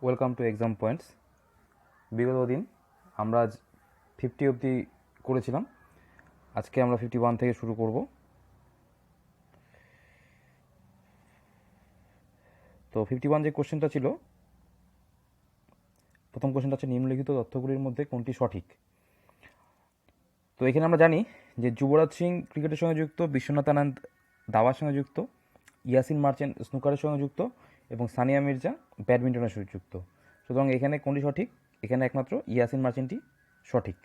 Welcome to exam points. বিগত দিন আমরা 50 অবধি করেছিলাম, আজকে আমরা 51 থেকে শুরু করব। তো 51 যে কোশ্চেনটা ছিল, প্রথম কোশ্চেনটা হচ্ছে নিম্নলিখিত তথ্যগুলির মধ্যে কোনটি সঠিক। তো এখানে আমরা জানি যে যুবরাজ সিং ক্রিকেটের সঙ্গে যুক্ত, বিশ্বনাথ আনন্দ দাবার সঙ্গে যুক্ত, ইয়াসিন মার্চেন্ট স্নুকারের সঙ্গে যুক্ত এবং সানিয়া মির্জা ব্যাডমিন্টনের সঙ্গে যুক্ত। সুতরাং এখানে কোনটি সঠিক? এখানে একমাত্র ইয়াসিন মার্চেন্টই সঠিক।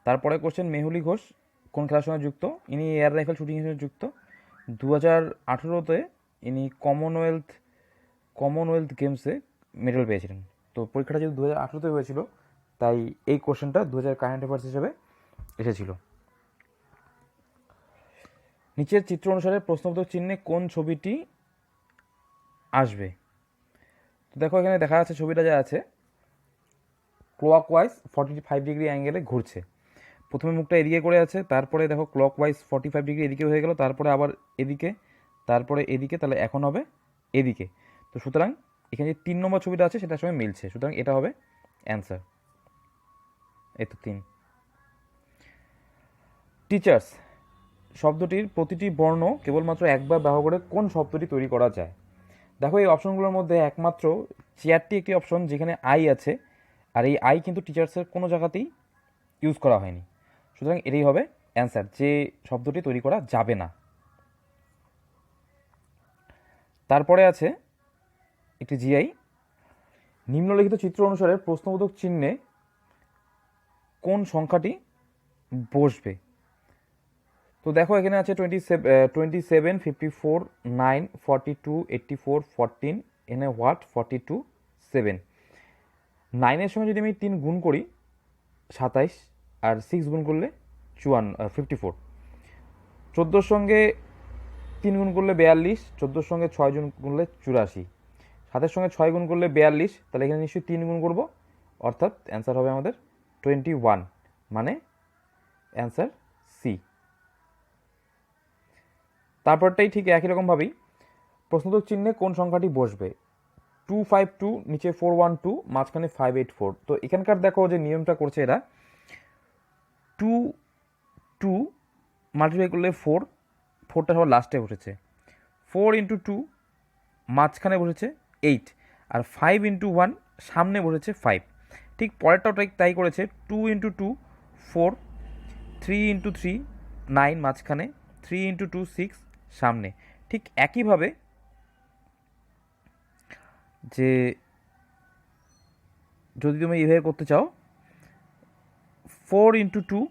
তারপরে কোশ্চেন, মেহুলি ঘোষ কোন খেলার সঙ্গে যুক্ত? ইনি এয়ার রাইফেল শুটিংয়ের সঙ্গে যুক্ত। 2018-তে ইনি কমনওয়েলথ গেমসে মেডেল পেয়েছিলেন। তো পরীক্ষাটা যেহেতু 2018-তে হয়েছিল, তাই এই কোশ্চেনটা 2000 কারেন্ট অ্যাফেয়ার্স হিসেবে এসেছিল। নিচের চিত্র অনুসারে প্রশ্নবোধক চিহ্নে কোন ছবিটি আসবে? তো দেখো, এখানে দেখা যাচ্ছে ছবিটা যা আছে ক্লকওয়াইজ 45 ডিগ্রি অ্যাঙ্গেলে ঘুরছে। প্রথমে মুখটা এদিকে করে আছে, তারপরে দেখো ক্লকওয়াইজ 45 ডিগ্রি এদিকে হয়ে গেল, তারপরে আবার এদিকে, তারপরে এদিকে, তাহলে এখন হবে এদিকে। তো সুতরাং এখানে যে 3 নম্বর ছবিটা আছে সেটার সঙ্গে মিলছে, সুতরাং এটা হবে অ্যান্সার। এই তো 3। টিচার্স শব্দটির প্রতিটি বর্ণ কেবলমাত্র একবার ব্যবহার করে কোন শব্দটি তৈরি করা যায়? দেখো, এই অপশনগুলোর মধ্যে একমাত্র চেয়ারটি একটি অপশন যেখানে আই আছে, আর এই আই কিন্তু টিচার্সের কোনো জায়গাতেই ইউজ করা হয়নি। সুতরাং এটাই হবে অ্যান্সার, যে শব্দটি তৈরি করা যাবে না। তারপরে আছে একটি জিআই। নিম্নলিখিত চিত্র অনুসারে প্রশ্নবোধক চিহ্নে কোন সংখ্যাটি বসবে? তো দেখো, এখানে আছে 27, 54, 9, 42, 84, 14, এখানে হোয়াট 42, 7। 9-এর সঙ্গে যদি আমি 3 গুণ করি 27, আর 6 গুণ করলে 54। 14-র সঙ্গে 3 গুণ করলে 42, 14-র সঙ্গে 6 গুণ করলে 84, 7-এর সঙ্গে 6 গুণ করলে 42, তাহলে এখানে নিশ্চয়ই 3 গুণ করব, অর্থাৎ অ্যান্সার হবে আমাদের 21, মানে অ্যান্সার সি। তারপরটাই ঠিক একই রকমভাবেই প্রশ্নবোধক চিহ্নে কোন সংখ্যাটি বসবে? 252, নিচে 412, মাঝখানে 584। তো এখানকার দেখো যে নিয়মটা করছে এরা, 2 মাল্টিপ্লাই করলে 4টা সবার লাস্টে বসেছে, 4 ইন্টু 2 মাঝখানে বসেছে 8, আর 5 ইন্টু 1 সামনে বসেছে 5। ঠিক পরেরটাও তাই করেছে, 2 ইন্টু 2 4, 3 ইন্টু 3 9 মাঝখানে, 3 ইন্টু 2 6 সামনে। ঠিক একইভাবে যে যদি তুমি এইভাবে করতে চাও, 4 ইন্টু 2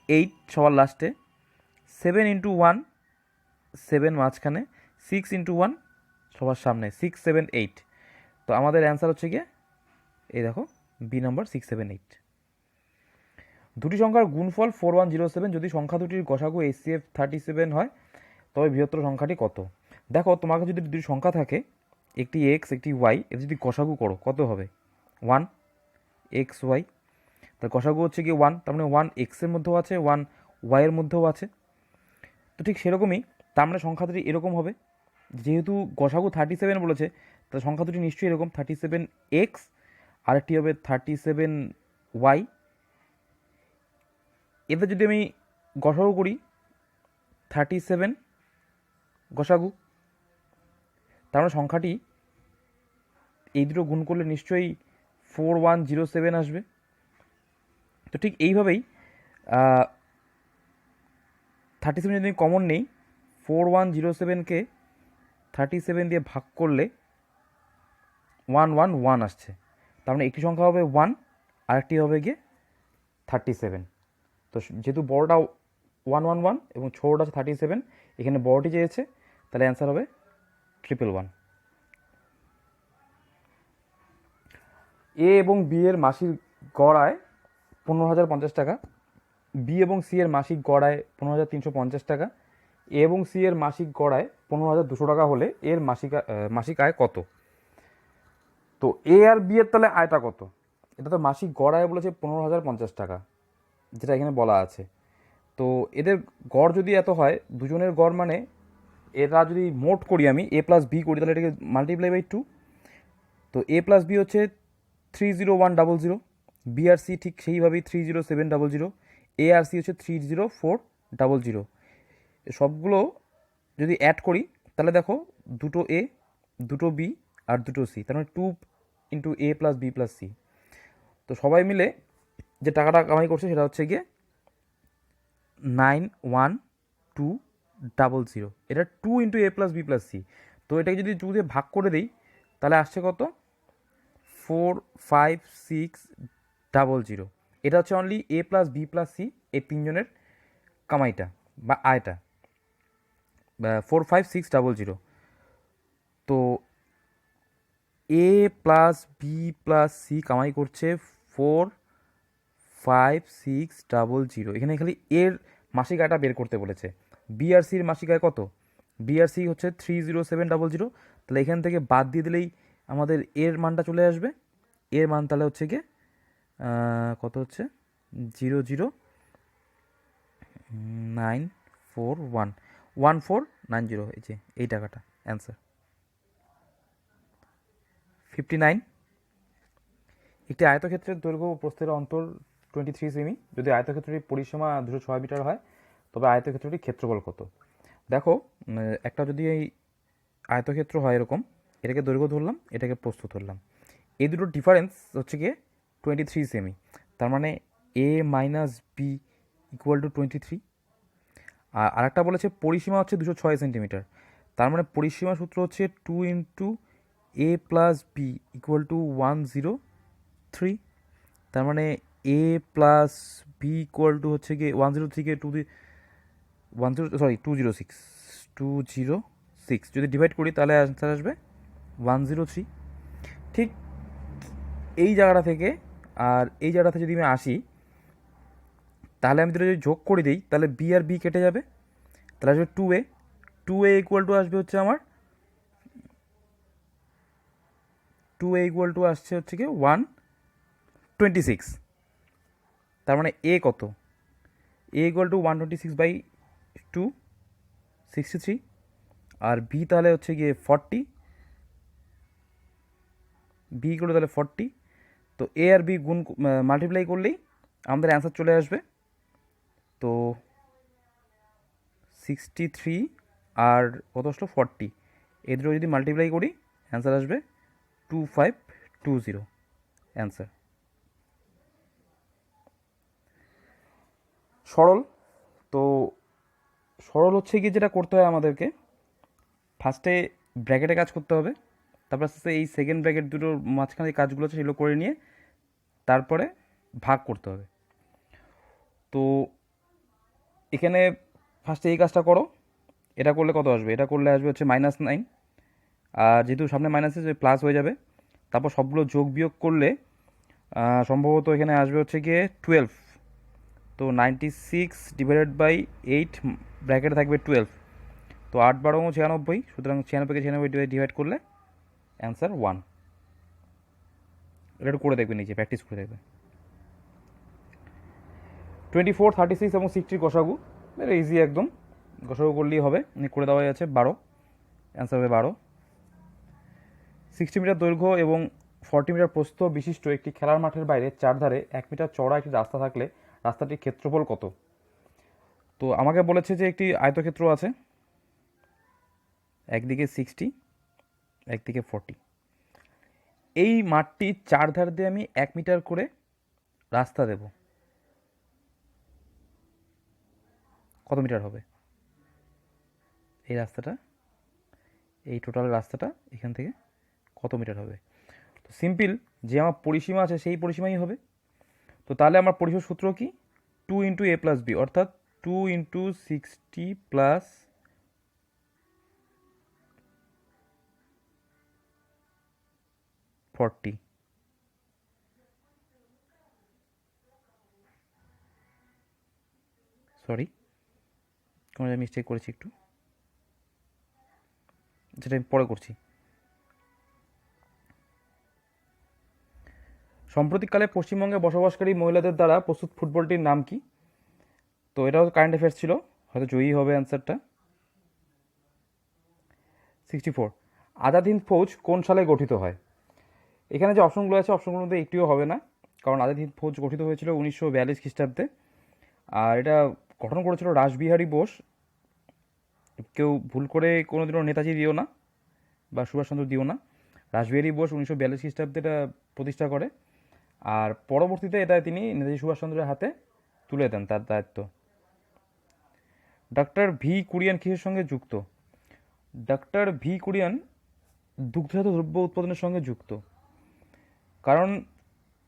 8 সবার লাস্টে, 7 ইন্টু 1 7 মাঝখানে, 6 ইন্টু 1 সবার সামনে, 6 7 8। তো আমাদের অ্যান্সার হচ্ছে গিয়ে এই দেখো বি নাম্বার 6 7 8। দুটি সংখ্যার গুণফল 4107 যদি সংখ্যা দুটির গসাগু HCF 37 হয়, তবে বৃহত্তর সংখ্যাটি কত? দেখো, তোমাকে যদি দুটি সংখ্যা থাকে, একটি এক্স একটি ওয়াই, এর যদি গসাগু করো কত হবে? 1 XY। তার গসাগু হচ্ছে কি 1, তার মানে 1 এক্সের মধ্যেও আছে, 1 ওয়াইয়ের মধ্যেও আছে। তো ঠিক সেরকমই, তার মানে সংখ্যা দুটি এরকম হবে। যেহেতু গসাগু 37 বলেছে, তার সংখ্যা দুটি নিশ্চয়ই এরকম, 37X, আরেকটি হবে 37Y। এদের যদি আমি গসাগু করি 37 গসাগু, তার মানে সংখ্যাটি এই দুটো গুণ করলে নিশ্চয়ই 4107 আসবে। তো ঠিক এইভাবেই 37 যদি কমন নেই, 4107কে 37 দিয়ে ভাগ করলে 111 আসছে। তার মানে একটি সংখ্যা হবে 1, আরেকটি হবে গিয়ে 37। তো যেহেতু বড়টা 111 এবং ছোটোটা আছে 37, এখানে বড়টি চেয়েছে, তাহলে অ্যান্সার হবে 111। এ এবং বি এর মাসিক গড় আয় 15,050 টাকা, বি এবং সি এর মাসিক গড় আয় 15,350 টাকা, এ এবং সি এর মাসিক গড় আয় 15,200 টাকা হলে এর মাসিক আয় কত? তো এ আর বি এর তাহলে আয়টা কত? এটা তো মাসিক গড় আয় বলেছে 15,050 টাকা, যেটা এখানে বলা আছে। তো এদের গড় যদি এত হয়, দুজনের গড় মানে এরা যদি মোট করি, আমি এ প্লাস বি করি, তাহলে এটাকে মাল্টিপ্লাই বাই 2। তো এ প্লাস বি হচ্ছে 30100, বি আর সি ঠিক সেইভাবেই 30700, এ আর সি হচ্ছে 30400। সবগুলো যদি অ্যাড করি তাহলে দেখো দুটো এ, দুটো বি আর দুটো সি, তার মানে 2 × A + B + C। তো সবাই মিলে যে টাকাটা কামাই করছে সেটা হচ্ছে গিয়ে 91200। এটা 2 × A + B + C। তো এটাকে যদি 2 দিয়ে ভাগ করে দিই তাহলে আসছে কত? 45600। এটা হচ্ছে অনলি A + B + C এই তিনজনের কামাইটা বা আয়টা, 45600। তো A + B + C কামাই করছে 45600। এখানে খালি এর মাসিক আয়টা বের করতে বলেছে। বি আর সির মাসিক আয় কত? বি আর সি হচ্ছে 30700। তাহলে এখান থেকে বাদ দিয়ে দিলেই আমাদের এর মানটা চলে আসবে। এর মান তাহলে হচ্ছে গিয়ে কত হচ্ছে? 00941 1490। এই যে এই টাকাটা অ্যান্সার 59। একটি আয়তক্ষেত্রের দৈর্ঘ্য ও প্রস্থের অন্তর 23 সেমি। যদি আয়তক্ষেত্রটির পরিসীমা 206 মিটার হয় তবে আয়তক্ষেত্রটির ক্ষেত্রফল কত? দেখো, একটা যদি এই আয়তক্ষেত্র হয় এরকম, এটাকে দৈর্ঘ্য ধরলাম, এটাকে প্রস্থ ধরলাম, এই দুটোর ডিফারেন্স হচ্ছে গিয়ে 23 সেমি। তার মানে A - B = 23। আর আরেকটা বলেছে পরিসীমা হচ্ছে 206 সেন্টিমিটার। তার মানে পরিসীমা সূত্র হচ্ছে 2 × A + B = 103। তার মানে A + B হচ্ছে গিয়ে 103কে 206 যদি ডিভাইড করি তাহলে অ্যান্সার আসবে 103। ঠিক এই জায়গাটা থেকে আর এই জায়গাটা থেকে যদি আমি আসি তাহলে আমি যদি যোগ করে দিই তাহলে বি আর বি কেটে যাবে, তাহলে আসবে 2A। 2A = আসবে হচ্ছে আমার 2A = আসছে হচ্ছে কি 126। তার মানে এ কত? A = 126/2, 63। আর বি তাহলে হচ্ছে গিয়ে 40, বি তাহলে 40। তো এ আর বি গুণ মাল্টিপ্লাই করলেই আমাদের অ্যান্সার চলে আসবে। তো 63 আর কত আসলো 40, এই দুটো যদি মাল্টিপ্লাই করি অ্যান্সার আসবে 2520 অ্যান্সার। সরল। তো সরল হচ্ছে কি যেটা করতে হয় আমাদেরকে, ফার্স্টে ব্র্যাকেটে কাজ করতে হবে, তারপর আস্তে আস্তে এই সেকেন্ড ব্র্যাকেট দুটোর মাঝখানে যে কাজগুলো আছে সেগুলো করে নিয়ে তারপরে ভাগ করতে হবে। তো এখানে ফার্স্টে এই কাজটা করো, এটা করলে কত আসবে? এটা করলে আসবে হচ্ছে -9। আর যেহেতু সামনে মাইনাস আছে প্লাস হয়ে যাবে। তারপর সবগুলো যোগ বিয়োগ করলে সম্ভবত এখানে আসবে হচ্ছে গিয়ে 12। তো 96/8 ব্র্যাকেটে থাকবে 12। তো 8 12 96, সুতরাং 96কে 96 ডিভাইড করলে অ্যান্সার 1। এটা একটু করে দেখবে, নিচে প্র্যাকটিস করে দেখবে। 24, 36 এবং 60 গসাগু এটা ইজি একদম, গসাগু করলেই হবে, করে দেওয়া আছে 12, অ্যান্সার হবে 12। 60 মিটার দৈর্ঘ্য এবং 40 মিটার প্রস্থ বিশিষ্ট একটি খেলার মাঠের বাইরে চারধারে 1 মিটার চওড়া একটি রাস্তা থাকলে রাস্তাটির ক্ষেত্রফল কত? তো আমাকে বলেছে যে একটি আয়তক্ষেত্র আছে, একদিকে 60, একদিকে 40। এই মাঠটির চারধার দিয়ে আমি 1 মিটার করে রাস্তা দেব, কত মিটার হবে এই রাস্তাটা? এই টোটাল রাস্তাটা এখান থেকে কত মিটার হবে? তো সিম্পল, যে আমার পরিসীমা আছে সেই পরিসীমাই হবে। তো তাহলে আমার পরিসীমার সূত্র কি? 2 × A + B, অর্থাৎ 2 × 60 + 40। সরি, কোনো মিস্টেক করেছি একটু, যেটা আমি পরে করছি। সাম্প্রতিককালে পশ্চিমবঙ্গে বসবাসকারী মহিলাদের দ্বারা প্রস্তুত ফুটবলটির নাম কি? তো এটাও কারেন্ট অ্যাফেয়ার্স ছিল, হয়তো জয়ী হবে অ্যান্সারটা। 64, আজাদ হিন্দ ফৌজ কোন সালে গঠিত হয়? এখানে যে অপশনগুলো আছে অপশনগুলোর মধ্যে একটিও হবে না, কারণ আজাদ হিন্দ ফৌজ গঠিত হয়েছিল 1942 খ্রিস্টাব্দে। আর এটা গঠন করেছিল রাসবিহারী বোস। কেউ ভুল করে কোনোদিনও নেতাজি দিও না বা সুভাষচন্দ্র দিও না। রাসবিহারী বোস 1942 খ্রিস্টাব্দে এটা প্রতিষ্ঠা করে, আর পরবর্তীতে এটা তিনি নেতাজি সুভাষচন্দ্রের হাতে তুলে দেন তার দায়িত্ব। ডক্টর ভি কুরিয়ান কিসের সঙ্গে যুক্ত? ডক্টর ভি কুরিয়ান দুগ্ধজাত দ্রব্য উৎপাদনের সঙ্গে যুক্ত, কারণ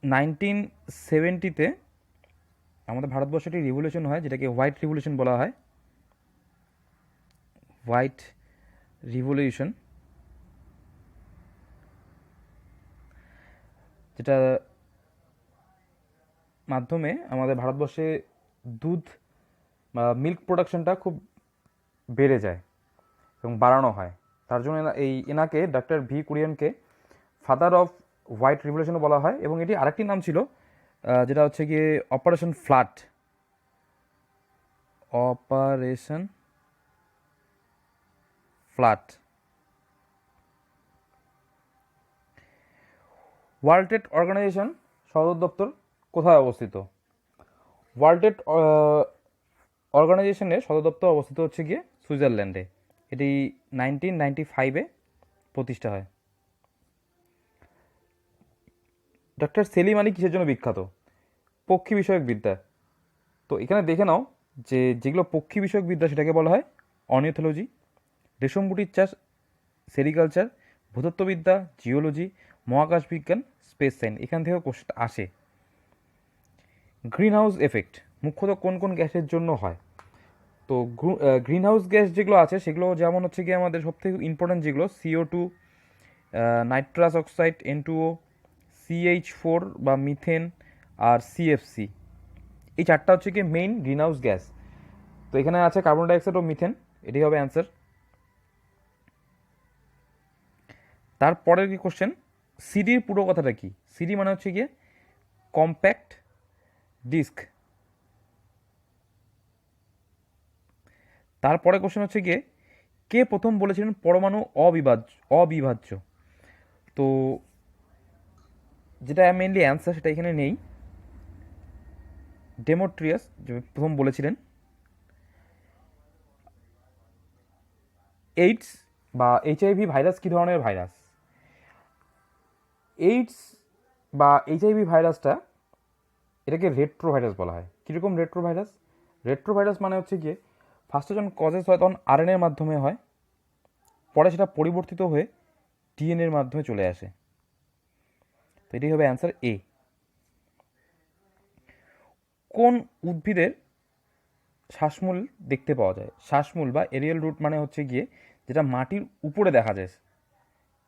1970-তে আমাদের ভারতবর্ষে একটি রিভলিউশন হয় যেটাকে হোয়াইট রিভলিউশন বলা হয়। হোয়াইট রিভলিউশন, যেটা মাধ্যমে আমাদের ভারতবর্ষে দুধ বা মিল্ক প্রোডাকশনটা খুব বেড়ে যায় এবং বাড়ানো হয়। তার জন্য এনাকে ডক্টর ভি কুরিয়ানকে ফাদার অফ হোয়াইট রিভলিউশন বলা হয়। এবং এটি আরেকটি নাম ছিল যেটা হচ্ছে গিয়ে operation flood. Operation flood. World Trade Organization সদর দপ্তর কোথায় অবস্থিত? ওয়ার্ল্ড ট্রেড অর্গানাইজেশনের সদর দপ্তর অবস্থিত হচ্ছে গিয়ে সুইজারল্যান্ডে। এটি 1995-এ প্রতিষ্ঠা হয়। ডক্টর সেলিম আলী কিসের জন্য বিখ্যাত? পক্ষী বিষয়ক বিদ্যা। তো এখানে দেখে নাও যে যেগুলো পক্ষী বিষয়ক বিদ্যা সেটাকে বলা হয় অর্নিথোলজি, রেশম বুটির চাষ সেরিকালচার, ভূতত্ত্ববিদ্যা জিওলজি, মহাকাশ বিজ্ঞান স্পেস সায়েন্স। এখান থেকেও কোশ্চেন আসে। গ্রিন হাউস এফেক্ট মুখ্যত কোন কোন গ্যাসের জন্য হয়? তো গ্রিন হাউস গ্যাস যেগুলো আছে সেগুলো যেমন হচ্ছে গিয়ে আমাদের সবথেকে ইম্পর্টেন্ট যেগুলো CO2, nitrous oxide N2O, CH4 বা মিথেন আর CFC। এই চারটা হচ্ছে কি মেইন গ্রিন হাউস গ্যাস। তো এখানে আছে কার্বন ডাইঅক্সাইড ও মিথেন, এটি হবে অ্যান্সার। তারপরের কি কোশ্চেন, সিডির পুরো কথাটা কি? সিডি মানে হচ্ছে গিয়ে কম্প্যাক্ট ডিস্ক। তারপরে কোশ্চেন হচ্ছে গিয়ে কে প্রথম বলেছিলেন পরমাণু অবিভাজ্য? তো যেটা মেইনলি অ্যান্সার সেটা এখানে নেই। ডেমোট্রিয়াস যে প্রথম বলেছিলেন। এইডস বা HIV ভাইরাস কী ধরনের ভাইরাস? এইডস বা HIV ভাইরাসটা এটাকে রেট্রো ভাইরাস বলা হয়। কীরকম রেট্রো ভাইরাস? রেট্রো ভাইরাস মানে হচ্ছে গিয়ে ফার্স্টে যখন কজেস হয় তখন RNA-র মাধ্যমে হয়, পরে সেটা পরিবর্তিত হয়ে DNA-র মাধ্যমে চলে আসে। তো এটাই হবে অ্যান্সার A। কোন উদ্ভিদের শ্বাসমূল দেখতে পাওয়া যায়? শ্বাসমূল বা এরিয়াল রুট মানে হচ্ছে গিয়ে যেটা মাটির উপরে দেখা যায়,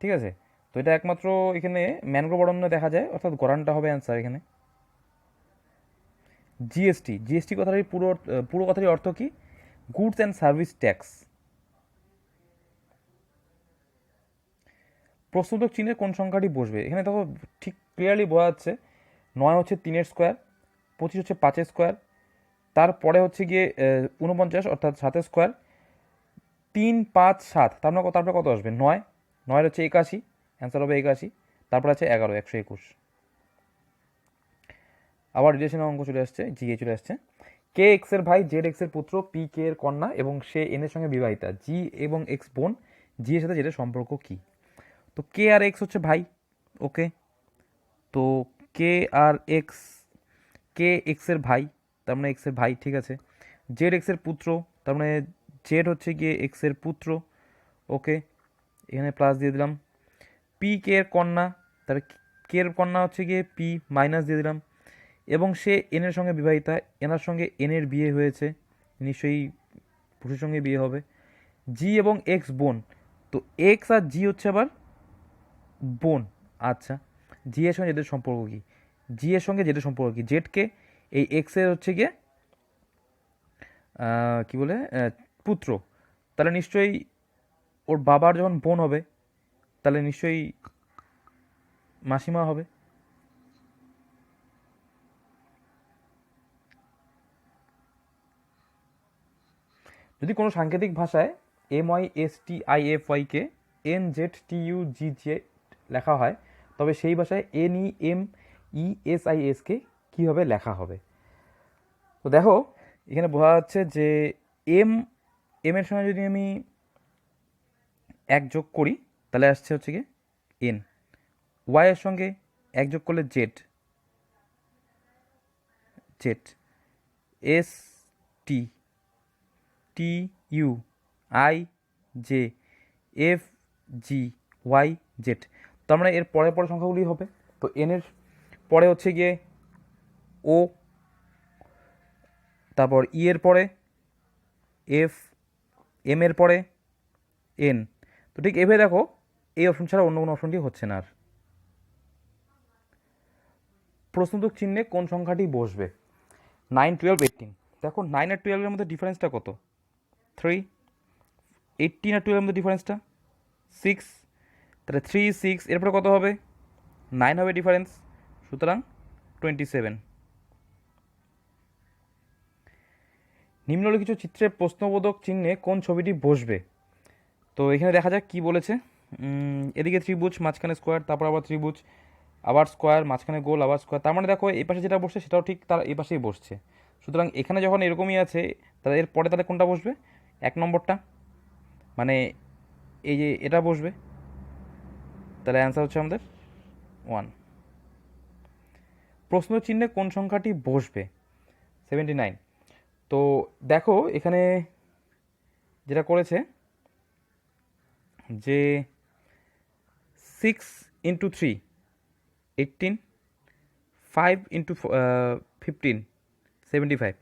ঠিক আছে? তো এটা একমাত্র এখানে ম্যানগ্রোভ অরণ্যে দেখা যায়, অর্থাৎ গরানটা হবে অ্যান্সার এখানে। জিএসটি কথাটির পুরো কথাটির অর্থ কি? Goods and service tax. প্রশ্নোত্তর চিহ্নের কোন সংখ্যাটি বসবে? এখানে দেখো ঠিক ক্লিয়ারলি বোঝা যাচ্ছে 9 হচ্ছে 3-এর স্কোয়ার, 25 হচ্ছে 5-এর স্কোয়ার, তারপরে হচ্ছে গিয়ে 49 অর্থাৎ 7-এর স্কোয়ার, 3, 5, 7, তারপরে কত আসবে? 9 হচ্ছে 81, অ্যান্সার হবে 81। তারপর আছে 11, 121। আবার রিলেশনের অঙ্ক চলে আসছে, জিএ চলে আসছে। কে এক্সের ভাই, জেড এক্সের পুত্র, পি কে এর কন্যা এবং সে এন এর সঙ্গে বিবাহিতা। জি এবং এক্স বোন, জি এর সাথে জেডের সম্পর্ক কি? তো কে আর এক্স হচ্ছে ভাই, ওকে। তো কে আর এক্স, কে এক্সের ভাই, তার মানে এক্সের ভাই, ঠিক আছে। জেড এক্সের পুত্র, তার মানে জেড হচ্ছে গিয়ে এক্সের পুত্র, ওকে। এখানে প্লাস দিয়ে দিলাম। পি কে এর কন্যা, তাহলে কে এর কন্যা হচ্ছে গিয়ে পি, মাইনাস দিয়ে দিলাম। এবং সে এনের সঙ্গে বিবাহিতা, এনার সঙ্গে এনের বিয়ে হয়েছে, নিশ্চয়ই পুরুষের সঙ্গে বিয়ে হবে। জি এবং এক্স বোন, তো এক্স আর জি হচ্ছে আবার বোন। আচ্ছা, জি এর সঙ্গে জেডের সম্পর্ক কি? জি এর সঙ্গে জেডের সম্পর্ক কি? জেডকে এই এক্সের হচ্ছে গিয়ে কী বলে পুত্র, তাহলে নিশ্চয়ই ওর বাবার যখন বোন হবে তাহলে নিশ্চয়ই মাসিমা হবে। যদি কোনো সাংকেতিক ভাষায় MYSTIFY কে NZTUGJ লেখা হয় তবে সেই ভাষায় NEMESISকে কীভাবে লেখা হবে। তো দেখো এখানে বোঝা যাচ্ছে যে এম এর সঙ্গে যদি আমি 1 যোগ করি তাহলে আসছে হচ্ছে কি N, ওয়াইয়ের সঙ্গে 1 যোগ করলে জেড, ST, TUIJ, FGYZ। তার মানে এর পরে পরে সংখ্যাগুলি হবে। তো এন এর পরে হচ্ছে গিয়ে ও, তারপর ই এর পরে এফ, এম এর পরে এন। তো ঠিক এভাবে দেখো এই অপশন ছাড়া অন্য কোনো অপশনটি হচ্ছে না। আর প্রশ্নবোধক চিহ্নে কোন সংখ্যাটি বসবে? 9, 12, 18। দেখো 9 আর 12 এর মধ্যে ডিফারেন্সটা কত? 3। 18 আর 12 এর মধ্যে ডিফারেন্সটা 6। তাহলে 3, 6 এরপরে কত হবে? 9 হবে ডিফারেন্স, সুতরাং 27। নিম্নলিখিত চিত্রে প্রশ্নবোধক চিহ্নে কোন ছবিটি বসবে? তো এখানে দেখা যাক কি বলেছে। এদিকে ত্রিভুজ, মাঝখানে স্কোয়ার, তারপর আবার ত্রিভুজ, আবার স্কোয়ার, মাঝখানে গোল, আবার স্কোয়ার। তার মানে দেখো এই পাশে যেটা বসছে সেটাও ঠিক তার এই পাশেই বসছে। সুতরাং এখানে যখন এরকমই আছে তাহলে এর পরে তাহলে কোনটা বসবে? 1 নম্বরটা, মানে এই যে এটা বসবে। তাহলে অ্যান্সার হচ্ছে আমাদের 1। প্রশ্ন চিহ্নে কোন সংখ্যাটি বসবে? 79। তো দেখো এখানে যেটা করেছে যে 6 ইন্টু 3 18, 5 ইন্টু 15 75,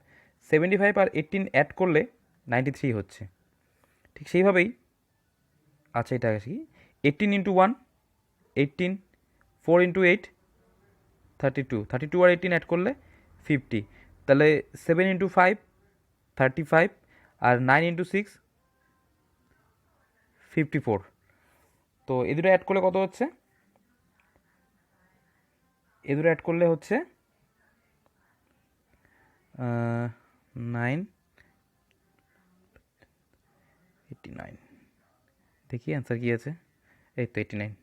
75 আর 18 অ্যাড করলে 93 হচ্ছে। ঠিক সেইভাবেই আচ্ছা এটা কি 18 ইন্টু 1 18, 4 ইন্টু 8 32, 32 আর 18 অ্যাড করলে 50। তাহলে 7 ইন্টু 5 35 আর 9 ইন্টু 6 54। তো এ দুটো অ্যাড করলে কত হচ্ছে? এ দুটো অ্যাড করলে হচ্ছে 9 89। দেখি অ্যান্সার কী আছে। এই তো 89।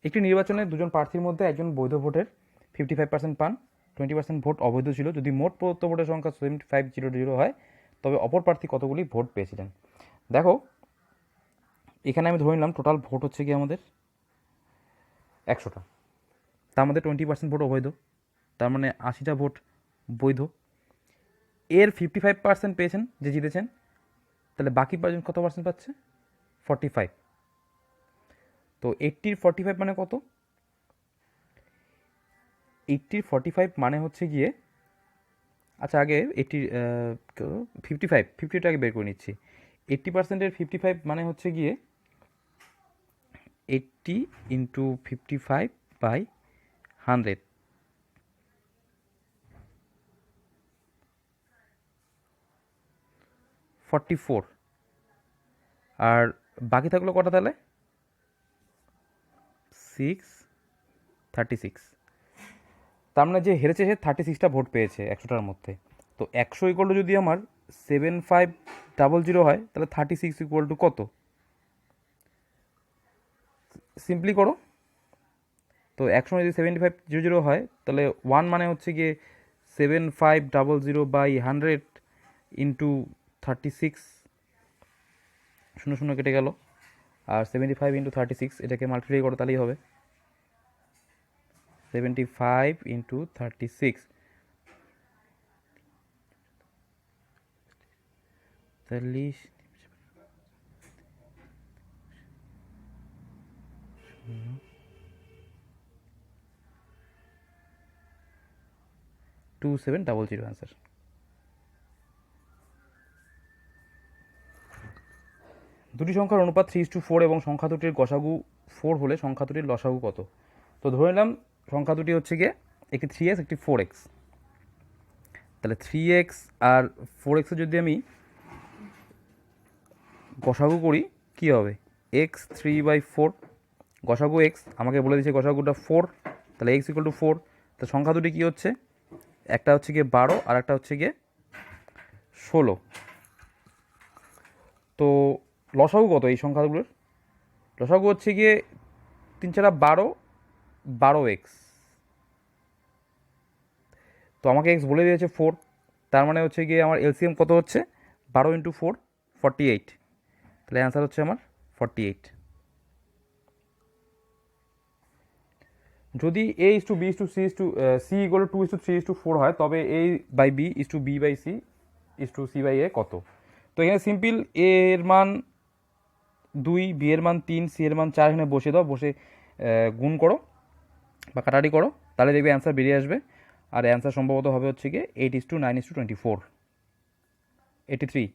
একটি নির্বাচনে দুজন প্রার্থীর মধ্যে একজন বৈধ ভোটের 55% পান, 20% ভোট অবৈধ ছিল। যদি মোট প্রদত্ত ভোটের সংখ্যা 7500 হয় তবে অপর প্রার্থী কতগুলি ভোট পেয়েছিলেন? দেখো এখানে আমি ধরে নিলাম টোটাল ভোট হচ্ছে কি আমাদের 100টা, তার মধ্যে 20% ভোট অবৈধ, তার মানে 80টা ভোট বৈধ। এর 55% পেয়েছেন যে জিতেছেন, তাহলে বাকি কত পার্সেন্ট পাচ্ছে? 45। তো 80-র 45 মানে কত? 80-র 45 মানে হচ্ছে গিয়ে আচ্ছা আগে 50টা আগে বের করে নিচ্ছি। 80%-এর 55 মানে হচ্ছে গিয়ে 80 ইন্টু 55 বাই 100, 44। আর বাকি থাকলো কটা তাহলে? 6, 36। তার মানে যে হেরেছে সে 36টা ভোট পেয়েছে 100টার মধ্যে। তো 100 ইকুয়াল টু যদি আমার 7500 হয় তাহলে 36 ইকুয়াল টু কত? সিম্পলি করো। তো 100 যদি 7500 হয় তাহলে 1 মানে হচ্ছে গিয়ে 7500 বাই 100 ইন্টু 36, 0 কেটে গেল। আর 75 ইন্টু 36 এটাকে মাল্টিপ্লাই করো তাহলেই হবে 75 ইন্টু 36, 40, 2700 অ্যান্সার। দুটি সংখ্যার অনুপাত 3:4 এবং সংখ্যা দুটির গসাগু 4 হলে সংখ্যা দুটির লসাগু কত? তো ধরে নিলাম সংখ্যা দুটি হচ্ছে গিয়ে একটি 3x একটি 4x। তাহলে 3x আর 4x যদি আমি গসাগু করি কী হবে? x 3/4 গসাগু x, আমাকে বলে দিচ্ছে গসাগুটা 4, তাহলে x ইকুয়াল টু 4। তো সংখ্যা দুটি কী হচ্ছে? একটা হচ্ছে গিয়ে 12 আর একটা হচ্ছে গিয়ে 16। তো লসাগু কত এই সংখ্যাগুলোর? লসাগু হচ্ছে গিয়ে 3×4 12 এক্স। তো আমাকে এক্স বলে দিয়েছে 4, তার মানে হচ্ছে গিয়ে আমার এলসিএম কত হচ্ছে 12 × 4 48। তাহলে অ্যান্সার হচ্ছে আমার 48। যদি A is to B is to C is to C equal 2:3:4 হয়, তবে A by B is to B by C is to C by A কত? তো এখানে সিম্পল, এ এর মান 2, বি এর মান 3, সি এর মান 4 এখানে বসে দাও, বসে গুণ করো বা কাটাকাটি করো, তাহলে দেখবে অ্যান্সার বেরিয়ে আসবে। আর অ্যান্সার সম্ভবত হবে হচ্ছে গিয়ে 8:9:24, 83।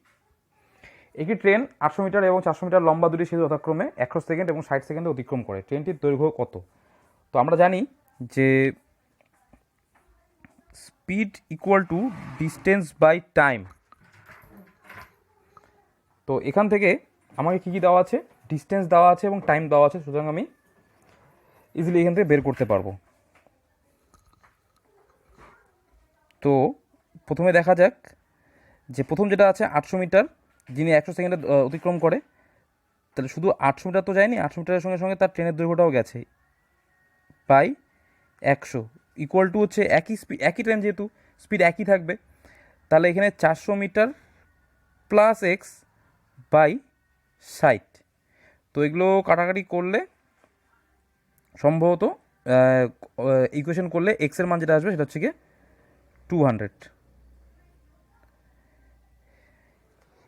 একটি ট্রেন 800 মিটার এবং 400 মিটার লম্বা দুটি সেতু যথাক্রমে 100 সেকেন্ড এবং 60 সেকেন্ডে অতিক্রম করে। ট্রেনটির দৈর্ঘ্য কত? তো আমরা জানি যে speed equal to distance by time. তো এখান থেকে আমাকে কী কী দেওয়া আছে, ডিস্টেন্স দেওয়া আছে এবং টাইম দেওয়া আছে, সুতরাং আমি ইজিলি এখান থেকে বের করতে পারবো। তো প্রথমে দেখা যাক যে প্রথম যেটা আছে 800 মিটার, যিনি 100 সেকেন্ডে অতিক্রম করে, তাহলে শুধু 800 মিটার তো যায়নি, 800 মিটারের সঙ্গে সঙ্গে তার ট্রেনের দৈর্ঘ্যটাও গেছে, বাই 100 ইকুয়াল টু হচ্ছে একই ট্রেন, যেহেতু স্পিড একই থাকবে, তাহলে এখানে 400 মিটার প্লাস এক্স বাই 60। তো এগুলো কাটাকাটি করলে সম্ভবত ইকুয়েশন করলে এক্সের মান যেটা আসবে সেটা হচ্ছে গিয়ে 200।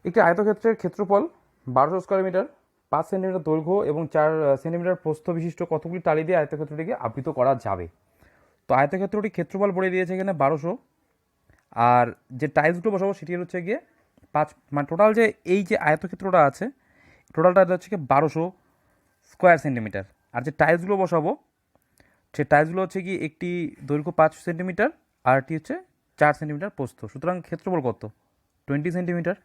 একটি আয়তক্ষেত্রের ক্ষেত্রফল 1200 স্কোয়ার মিটার, 5 সেন্টিমিটার দৈর্ঘ্য এবং 4 সেন্টিমিটার প্রস্থ বিশিষ্ট কতগুলি টালি দিয়ে আয়তক্ষেত্রটিকে আবৃত করা যাবে? তো আয়তক্ষেত্রটি ক্ষেত্রফল বলে দিয়েছে এখানে 1200, আর যে টাইলসগুলো বসাবো সেটি হচ্ছে গিয়ে 5, মানে টোটাল যে এই যে আয়তক্ষেত্রটা আছে টোটালটা হচ্ছে গিয়ে 1200 স্কোয়ার সেন্টিমিটার। আর যে টাইলসগুলো বসাবো সে টাইলসগুলো হচ্ছে কি একটি দৈর্ঘ্য 5 সেন্টিমিটার আর একটি হচ্ছে 4 সেন্টিমিটার প্রস্থ, সুতরাং ক্ষেত্রফল কত? 20 সেন্টিমিটার।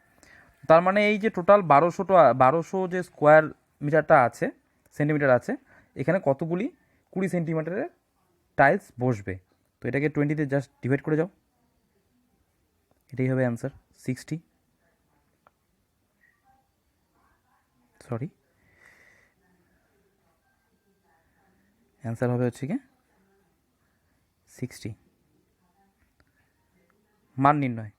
তার মানে এই যে টোটাল 1200 যে স্কোয়ার মিটারটা আছে, সেন্টিমিটার আছে, এখানে কতগুলি 20 সেন্টিমিটারের টাইলস বসবে? তো এটাকে 20 দিয়ে জাস্ট ডিভাইড করে যাও, এটাই হবে অ্যান্সার 60। সরি, অ্যান্সার হবে হচ্ছে কি 60। মান নির্ণয়।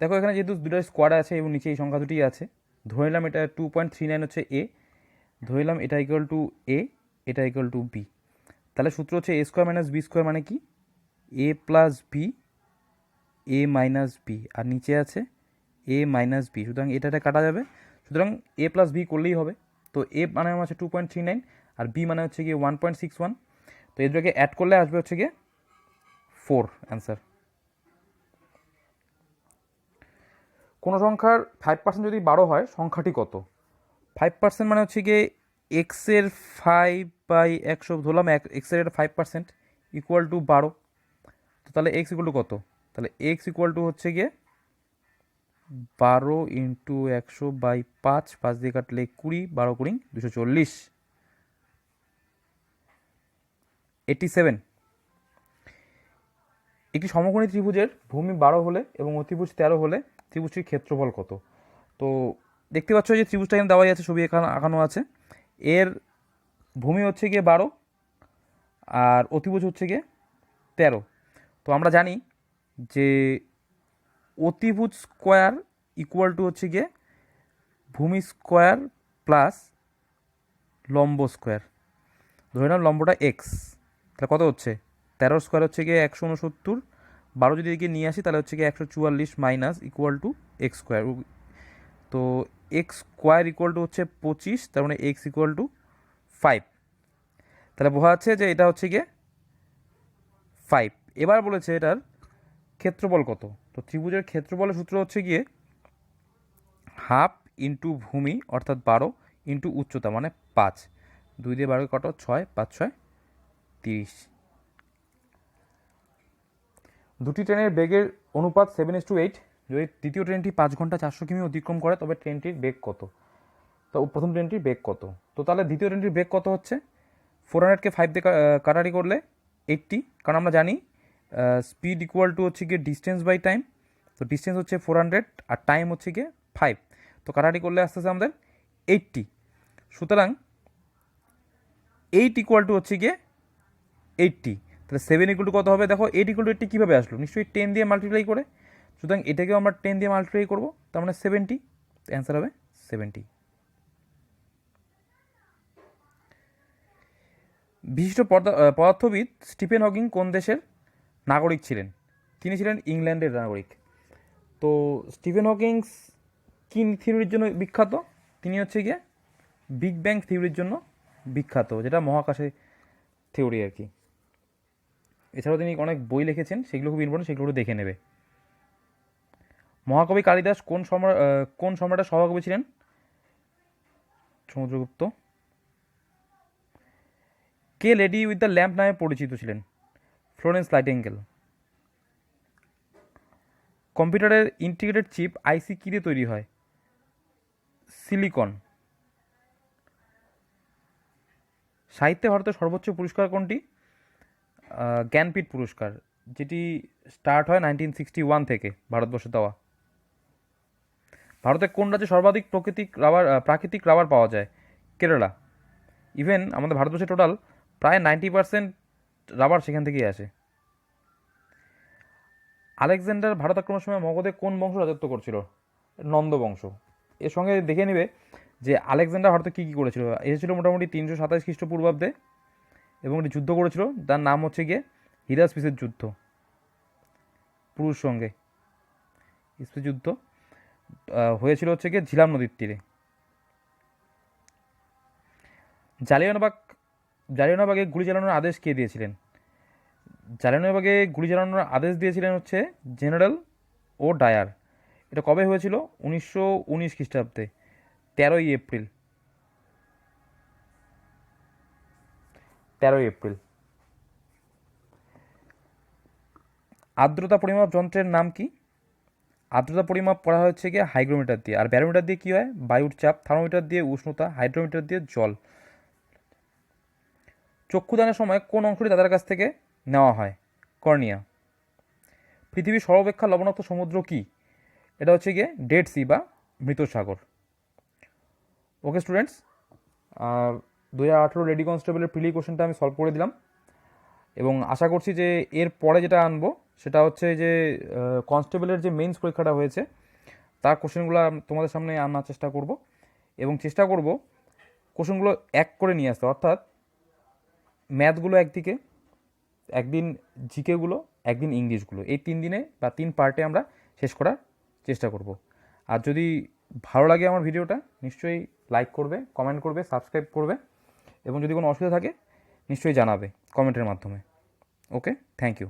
দেখো এখানে যেহেতু দুটো স্কোয়াড আছে এবং নিচে এই সংখ্যা দুটি আছে, ধরে নিলাম এটা 2.39 হচ্ছে এ, ধরে নিলাম এটা ইকুয়াল টু এ, এটা ইকুয়াল টু বি। তাহলে সূত্র হচ্ছে এ স্কোয়ার মাইনাস বি স্কোয়ার মানে কি এ প্লাস বি, এ মাইনাস বি, আর নিচে আছে এ মাইনাস বি, সুতরাং এটা কাটা যাবে, সুতরাং এ প্লাস বি করলেই হবে। তো এ মানে আমার হচ্ছে 2.39 আর বি মানে হচ্ছে গিয়ে 1.61, তো এদেরকে অ্যাড করলে আসবে হচ্ছে গিয়ে 4 অ্যান্সার। কোনো সংখ্যার 5% যদি 12 হয় সংখ্যাটি কত? 5% মানে হচ্ছে গিয়ে এক্সের 5/100, ধরলাম এক্সের এটা 5% ইকুয়াল টু 12। তো তাহলে এক্স ইকুয়াল টু কত? তাহলে এক্স ইকুয়াল টু হচ্ছে গিয়ে 12 × 100/5, 5 দিয়ে কাটলে 20, 12 × 240, 87। একটি সমকোণী ত্রিভুজের ভূমি 12 হলে এবং অতিভুজ 13 হলে ত্রিভুজটির ক্ষেত্রফল কত? তো দেখতে পাচ্ছ যে ত্রিভুজটা এখানে দেওয়াই আছে, ছবি আঁকানো আছে, এর ভূমি হচ্ছে গিয়ে 12 আর অতিভুজ হচ্ছে গিয়ে 13। তো আমরা জানি যে অতিভুজ স্কোয়ার ইকুয়াল টু হচ্ছে গিয়ে ভূমি স্কোয়ার প্লাস লম্ব স্কোয়ার। ধরে নাও লম্বটা এক্স, তাহলে কত হচ্ছে 13 স্কোয়ার হচ্ছে গিয়ে 169, 12 যদি এদিকে নিয়ে আসি তাহলে হচ্ছে গিয়ে 144 minus equal to x square. তো এক্স স্কোয়ার ইকুয়াল টু হচ্ছে 25, তার মানে এক্স ইকুয়াল টু 5। তাহলে বোঝা যাচ্ছে যে এটা হচ্ছে গিয়ে 5। এবার বলেছে এটার ক্ষেত্রফল কত? তো ত্রিভুজের ক্ষেত্রফলের সূত্র হচ্ছে গিয়ে হাফ ইন্টু ভূমি অর্থাৎ 12 ইন্টু উচ্চতা মানে 5, 2 দিয়ে 12 কত 6, 5 6 30। দুটি ট্রেনের বেগের অনুপাত 7:8। যদি দ্বিতীয় ট্রেনটি 5 ঘন্টা 400 কিমি অতিক্রম করে তবে ট্রেনটির বেগ কত? তো প্রথম ট্রেনটির বেগ কত? তো তাহলে দ্বিতীয় ট্রেনটির বেগ কত হচ্ছে 400কে 5 দিয়ে কাটারি করলে 80, কারণ আমরা জানি স্পিড ইকুয়াল টু হচ্ছে গিয়ে ডিস্টেন্স বাই টাইম। তো ডিস্টেন্স হচ্ছে 400 আর টাইম হচ্ছে গিয়ে 5, তো কাটারি করলে আস্তে আস্তে আমাদের 80। সুতরাং 8 ইকুয়াল টু হচ্ছে গিয়ে 80। তাহলে 7 ইকুয়াল টু কত হবে? দেখো 8 ইকুয়াল টু 80 কীভাবে আসলো? নিশ্চয়ই 10 দিয়ে মাল্টিপ্লাই করে। সুতরাং এটাকেও আমরা 10 দিয়ে মাল্টিপ্লাই করবো, তার মানে 70। অ্যান্সার হবে 70। বিশিষ্ট পদার্থবিদ স্টিফেন হকিং কোন দেশের নাগরিক ছিলেন? তিনি ছিলেন ইংল্যান্ডের নাগরিক। তো স্টিফেন হকিংস কী থিওরির জন্য বিখ্যাত? তিনি হচ্ছে গিয়ে বিগ ব্যাং থিওরির জন্য বিখ্যাত, যেটা মহাকাশে থিওরি আর কি। এছাড়াও তিনি অনেক বই লিখেছেন, সেগুলো খুব ইম্পর্টেন্ট, সেগুলো দেখে নেবে। মহাকবি কালিদাস কোন সম্রাটের সভাকবি ছিলেন? সমুদ্রগুপ্ত। কে লেডি উইথ দ্য ল্যাম্প নামে পরিচিত ছিলেন? Florence nightingale. কম্পিউটারের ইন্টিগ্রেটেড চিপ আইসি কী দিয়ে তৈরি হয়? সিলিকন। সাহিত্যে ভারতের সর্বোচ্চ পুরস্কার কোনটি? জ্ঞানপীঠ পুরস্কার, যেটি স্টার্ট হয় 1961 থেকে ভারতবর্ষে দেওয়া। ভারতের কোন রাজ্যে সর্বাধিক প্রাকৃতিক রাবার পাওয়া যায়? কেরালা। ইভেন আমাদের ভারতবর্ষে টোটাল প্রায় 90% রাবার সেখান থেকেই আসে। আলেকজান্ডার ভারত আক্রমণের সময় মগধে কোন বংশ রাজত্ব করছিল? নন্দ বংশ। এর সঙ্গে দেখে নেবে যে আলেকজান্ডার ভারতে কী কী করেছিল। এসেছিল মোটামুটি 327 খ্রিস্টপূর্বাব্দে, এবং একটি যুদ্ধ করেছিল, তার নাম হচ্ছে গিয়ে হিরাসপিসের যুদ্ধ, পুরুষ সঙ্গে। স্পিস যুদ্ধ হয়েছিল হচ্ছে গিয়ে ঝিলাম নদীর তীরে। জালিয়ানবাগে গুলি চালানোর আদেশ কে দিয়েছিলেন? জালিয়ানবাগে গুলি চালানোর আদেশ দিয়েছিলেন হচ্ছে জেনারেল ও ডায়ার। এটা কবে হয়েছিল? 1919 খ্রিস্টাব্দে, 13ই এপ্রিল। 13ই এপ্রিল। আর্দ্রতা পরিমাপ যন্ত্রের নাম কি? আর্দ্রতা পরিমাপ করা হচ্ছে গিয়ে হাইগ্রোমিটার দিয়ে। আর ব্যারোমিটার দিয়ে কী হয়? বায়ুর চাপ। থার্মোমিটার দিয়ে উষ্ণতা, হাইড্রোমিটার দিয়ে জল। চক্ষুদানের সময় কোন অংশটি দাদার কাছ থেকে নেওয়া হয়? কর্নিয়া। পৃথিবীর সর্বাপেক্ষা লবণাক্ত সমুদ্র কি? এটা হচ্ছে গিয়ে ডেড সি বা মৃত সাগর। ওকে স্টুডেন্টস, 2018 লেডি কনস্টেবলের প্রিলি কোশ্চেনটা আমি সলভ করে দিলাম, এবং আশা করছি যে এর পরে যেটা আনবো সেটা হচ্ছে যে কনস্টেবলের যে মেইনস পরীক্ষাটা হয়েছে তার কোশ্চেনগুলো তোমাদের সামনে আনার চেষ্টা করব, এবং চেষ্টা করব কোশ্চেনগুলো এক করে নিয়ে আসতে। অর্থাৎ ম্যাথগুলো একদিকে, একদিন জিকেগুলো, একদিন ইংলিশগুলো, এই 3 দিনে বা 3 পার্টে আমরা শেষ করার চেষ্টা করব। আর যদি ভালো লাগে আমার ভিডিওটা, নিশ্চয়ই লাইক করবে, কমেন্ট করবে, সাবস্ক্রাইব করবে, এবং যদি কোনো অসুবিধা থাকে নিশ্চয়ই জানাবে কমেন্টের মাধ্যমে। ওকে, থ্যাংক ইউ।